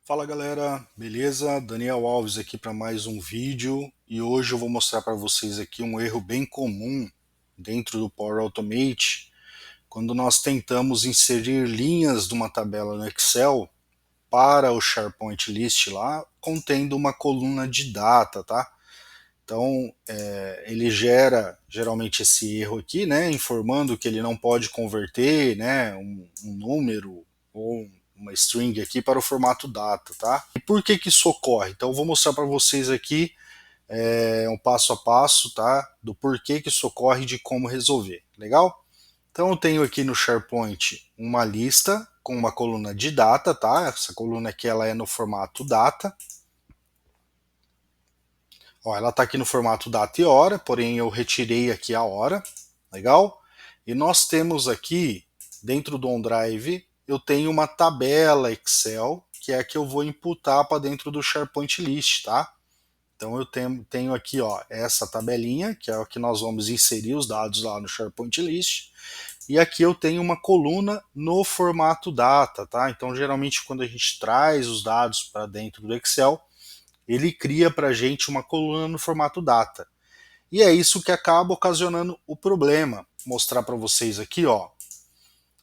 Fala galera, beleza? Daniel Alves aqui para mais um vídeo e hoje eu vou mostrar para vocês aqui um erro bem comum dentro do Power Automate quando nós tentamos inserir linhas de uma tabela no Excel para o SharePoint List lá contendo uma coluna de data, tá? Então ele gera geralmente esse erro aqui, né? Informando que ele não pode converter, né? Um número ou uma string aqui para o formato data, tá? E por que que isso ocorre? Então eu vou mostrar para vocês aqui um passo a passo, tá? Do porquê que isso ocorre e de como resolver, legal? Então eu tenho aqui no SharePoint uma lista com uma coluna de data, tá? Essa coluna aqui ela é no formato data. Ó, ela está aqui no formato data e hora, porém eu retirei aqui a hora, legal? E nós temos aqui, dentro do OneDrive, eu tenho uma tabela Excel, que é a que eu vou imputar para dentro do SharePoint List, tá? Então eu tenho aqui ó, essa tabelinha, que é a que nós vamos inserir os dados lá no SharePoint List, e aqui eu tenho uma coluna no formato data, tá? Então geralmente quando a gente traz os dados para dentro do Excel, ele cria para a gente uma coluna no formato data. E é isso que acaba ocasionando o problema. Vou mostrar para vocês aqui, ó,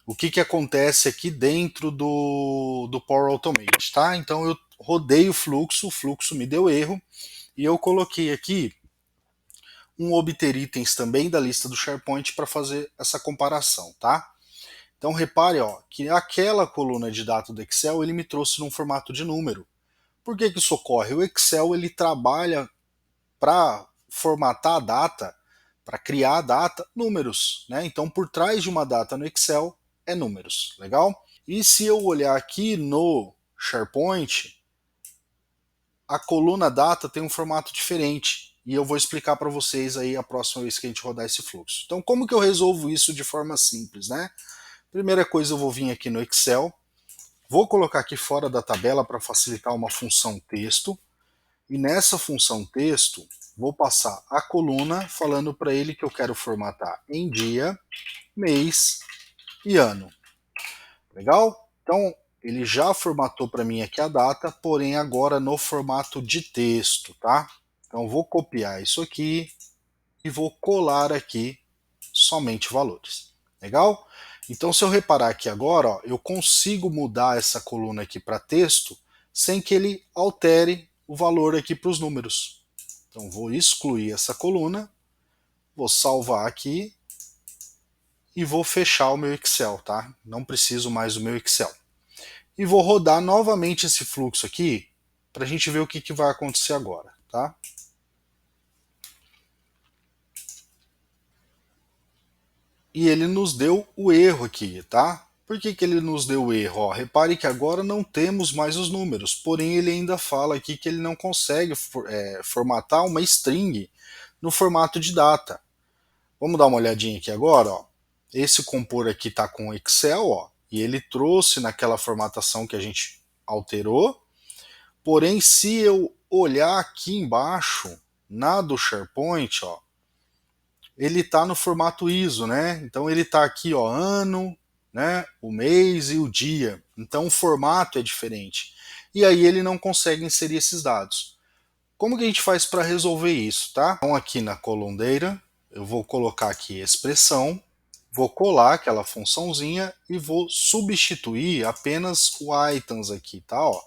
o que acontece aqui dentro do Power Automate, tá? Então eu rodei o fluxo me deu erro, e eu coloquei aqui um obter itens também da lista do SharePoint para fazer essa comparação, tá? Então repare, ó, que aquela coluna de data do Excel ele me trouxe num formato de número. Por que isso ocorre? O Excel ele trabalha para formatar a data, para criar a data, números, né? Então, por trás de uma data no Excel é números, legal? E se eu olhar aqui no SharePoint, a coluna data tem um formato diferente e eu vou explicar para vocês aí a próxima vez que a gente rodar esse fluxo. Então, como que eu resolvo isso de forma simples, né? Primeira coisa, eu vou vir aqui no Excel, vou colocar aqui fora da tabela para facilitar uma função texto. E nessa função texto, vou passar a coluna falando para ele que eu quero formatar em dia, mês e ano. Legal? Então, ele já formatou para mim aqui a data, porém agora no formato de texto, tá? Então, vou copiar isso aqui e vou colar aqui somente valores. Legal? Então, se eu reparar aqui agora, ó, eu consigo mudar essa coluna aqui para texto sem que ele altere o valor aqui para os números. Então vou excluir essa coluna, vou salvar aqui e vou fechar o meu Excel, tá? Não preciso mais do meu Excel. E vou rodar novamente esse fluxo aqui para a gente ver o que vai acontecer agora, tá? E ele nos deu o erro aqui, tá? Por que ele nos deu o erro? Ó, repare que agora não temos mais os números, porém ele ainda fala aqui que ele não consegue formatar uma string no formato de data. Vamos dar uma olhadinha aqui agora, ó. Esse compor aqui está com Excel, ó, e ele trouxe naquela formatação que a gente alterou. Porém, se eu olhar aqui embaixo, na do SharePoint, ó, ele está no formato ISO, né? Então ele está aqui, ó, ano, né, o mês e o dia. Então o formato é diferente. E aí ele não consegue inserir esses dados. Como que a gente faz para resolver isso, tá? Então aqui na column data, eu vou colocar aqui expressão, vou colar aquela funçãozinha e vou substituir apenas o items aqui, tá? Ó.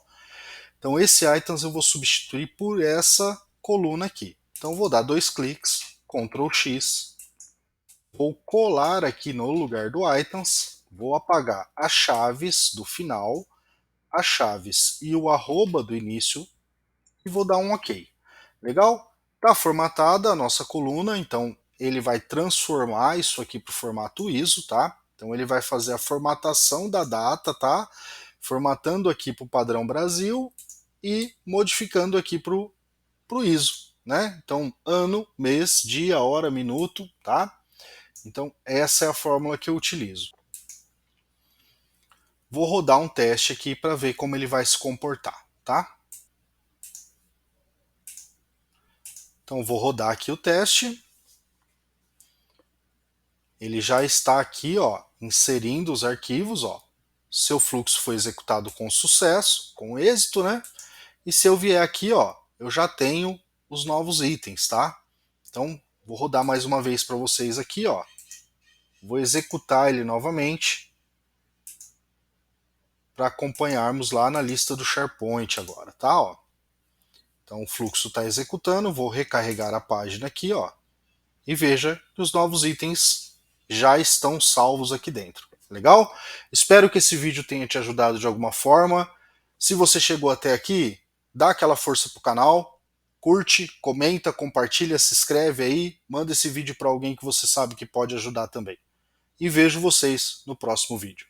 Então esse items eu vou substituir por essa coluna aqui. Então vou dar dois cliques, Ctrl X, vou colar aqui no lugar do items, vou apagar as chaves do final, as chaves e o arroba do início e vou dar um OK. Legal? Está formatada a nossa coluna, então ele vai transformar isso aqui para o formato ISO, tá? Então ele vai fazer a formatação da data, tá? Formatando aqui para o padrão Brasil e modificando aqui para o ISO, né? Então ano, mês, dia, hora, minuto, tá? Então essa é a fórmula que eu utilizo. Vou rodar um teste aqui para ver como ele vai se comportar, tá? Então vou rodar aqui o teste. Ele já está aqui, ó, inserindo os arquivos, ó. seu fluxo foi executado com sucesso, com êxito, né? E se eu vier aqui, ó, eu já tenho os novos itens, tá? Então, vou rodar mais uma vez para vocês aqui, ó. Vou executar ele novamente para acompanharmos lá na lista do SharePoint agora, tá? Ó. Então o fluxo está executando, vou recarregar a página aqui, ó, e veja que os novos itens já estão salvos aqui dentro. Legal? Espero que esse vídeo tenha te ajudado de alguma forma. Se você chegou até aqui, dá aquela força pro canal, curte, comenta, compartilha, se inscreve aí, manda esse vídeo para alguém que você sabe que pode ajudar também. E vejo vocês no próximo vídeo.